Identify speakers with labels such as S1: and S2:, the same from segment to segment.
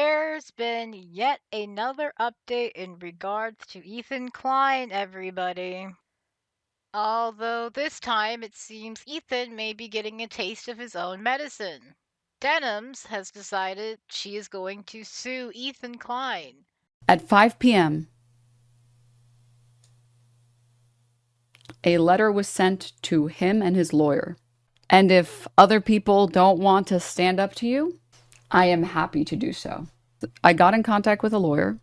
S1: There's been yet another update in regards to Ethan Klein, everybody. Although this time it seems Ethan may be getting a taste of his own medicine. Denims has decided she is going to sue Ethan Klein.
S2: At 5 p.m., a letter was sent to him and his lawyer. And if other people don't want to stand up to you, I am happy to do so. I got in contact with a lawyer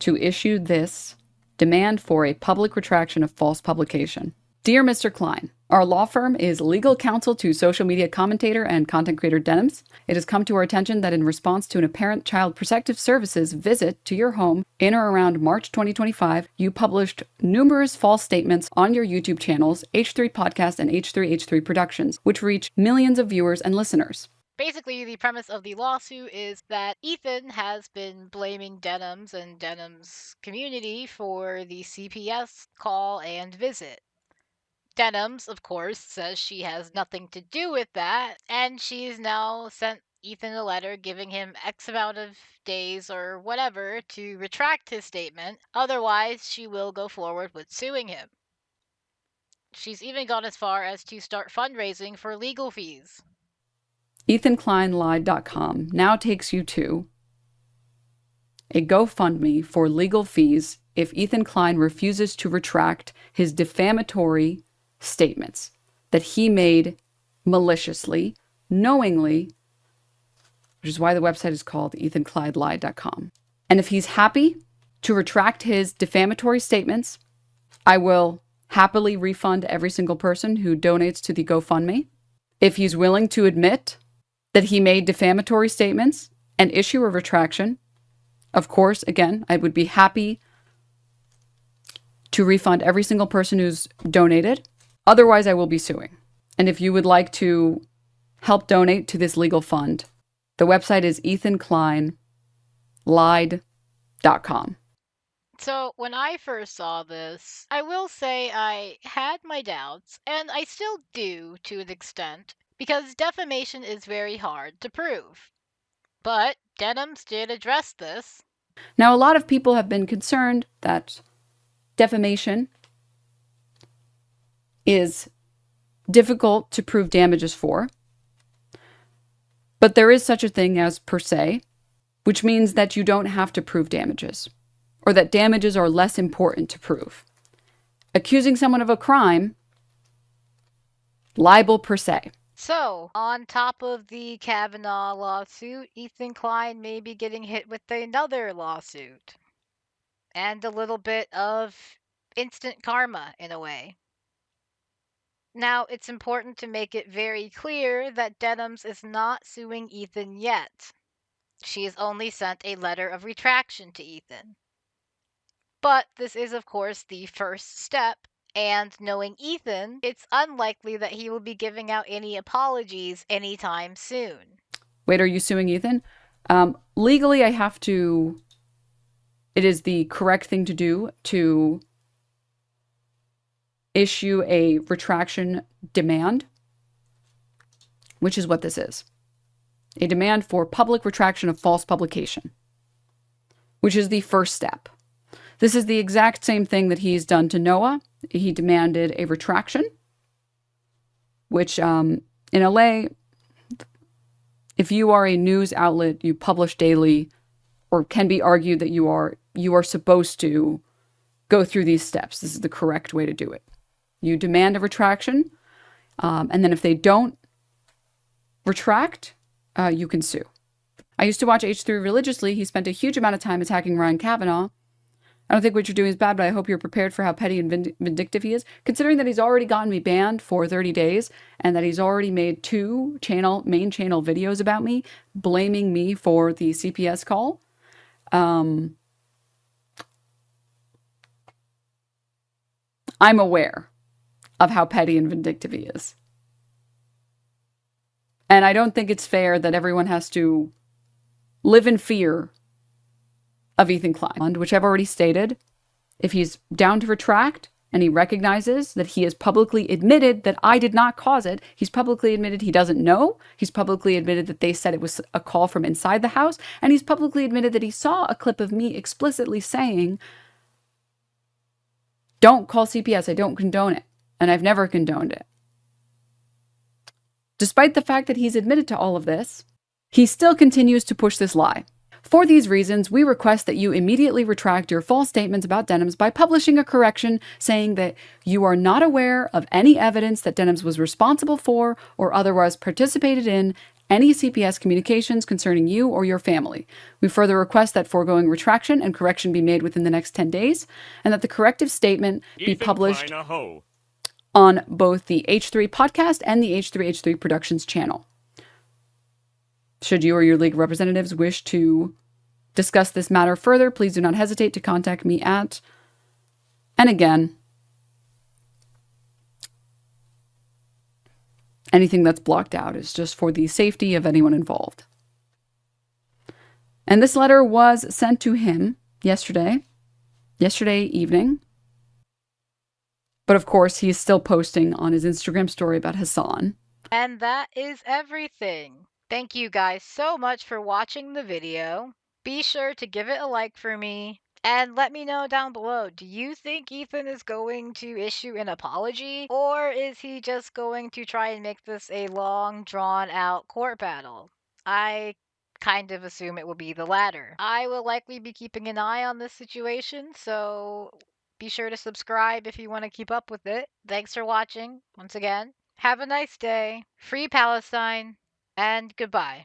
S2: to issue this demand for a public retraction of false publication. Dear Mr. Klein, our law firm is legal counsel to social media commentator and content creator Denims. It has come to our attention that in response to an apparent child protective services visit to your home in or around March 2025, you published numerous false statements on your YouTube channels, H3 Podcast and H3 Productions, which reach millions of viewers and listeners.
S1: Basically, the premise of the lawsuit is that Ethan has been blaming Denims and Denims' community for the CPS call and visit. Denims, of course, says she has nothing to do with that, and she's now sent Ethan a letter giving him X amount of days or whatever to retract his statement, otherwise she will go forward with suing him. She's even gone as far as to start fundraising for legal fees.
S2: EthanKleinLied.com now takes you to a GoFundMe for legal fees if Ethan Klein refuses to retract his defamatory statements that he made maliciously, knowingly, which is why the website is called EthanKleinLied.com. And if he's happy to retract his defamatory statements, I will happily refund every single person who donates to the GoFundMe. If he's willing to admit that he made defamatory statements and issue a retraction, of course, again, I would be happy to refund every single person who's donated. Otherwise, I will be suing. And if you would like to help donate to this legal fund, the website is EthanKleinLied.com.
S1: So, when I first saw this, I will say I had my doubts, and I still do to an extent, because defamation is very hard to prove. But Denims did address this.
S2: Now, a lot of people have been concerned that defamation is difficult to prove damages for, but there is such a thing as per se, which means that you don't have to prove damages, or that damages are less important to prove. Accusing someone of a crime, libel per se.
S1: So, on top of the Kavanaugh lawsuit, Ethan Klein may be getting hit with another lawsuit. And a little bit of instant karma, in a way. Now, it's important to make it very clear that Denims is not suing Ethan yet. She has only sent a letter of retraction to Ethan. But this is, of course, the first step, and knowing Ethan, it's unlikely that he will be giving out any apologies anytime soon.
S2: Wait, are you suing Ethan? Legally, I have to... It is the correct thing to do to issue a retraction demand, which is what this is. A demand for public retraction of false publication, which is the first step. This is the exact same thing that he's done to Noah. He demanded a retraction, which in LA, if you are a news outlet, you publish daily, or can be argued that you are supposed to go through these steps. This is the correct way to do it. You demand a retraction, and then if they don't retract, you can sue. I used to watch H3 religiously. He spent a huge amount of time attacking Ryan Kavanaugh. I don't think what you're doing is bad, but I hope you're prepared for how petty and vindictive he is, considering that he's already gotten me banned for 30 days and that he's already made 2 main channel videos about me, blaming me for the CPS call. I'm aware of how petty and vindictive he is. And I don't think it's fair that everyone has to live in fear of Ethan Klein, which I've already stated. If he's down to retract, and he recognizes that he has publicly admitted that I did not cause it. He's publicly admitted he doesn't know. He's publicly admitted that they said it was a call from inside the house. And he's publicly admitted that he saw a clip of me explicitly saying, don't call CPS. I don't condone it. And I've never condoned it. Despite the fact that he's admitted to all of this, he still continues to push this lie. For these reasons, we request that you immediately retract your false statements about Denims by publishing a correction saying that you are not aware of any evidence that Denims was responsible for or otherwise participated in any CPS communications concerning you or your family. We further request that foregoing retraction and correction be made within the next 10 days, and that the corrective statement be published on both the H3 podcast and the H3H3 Productions channel. Should you or your league representatives wish to discuss this matter further, please do not hesitate to contact me at, and again, anything that's blocked out is just for the safety of anyone involved. And this letter was sent to him yesterday evening. But of course, he is still posting on his Instagram story about Hassan.
S1: And that is everything. Thank you guys so much for watching the video. Be sure to give it a like for me. And let me know down below, do you think Ethan is going to issue an apology? Or is he just going to try and make this a long, drawn-out court battle? I kind of assume it will be the latter. I will likely be keeping an eye on this situation, so be sure to subscribe if you want to keep up with it. Thanks for watching, once again. Have a nice day. Free Palestine, and goodbye.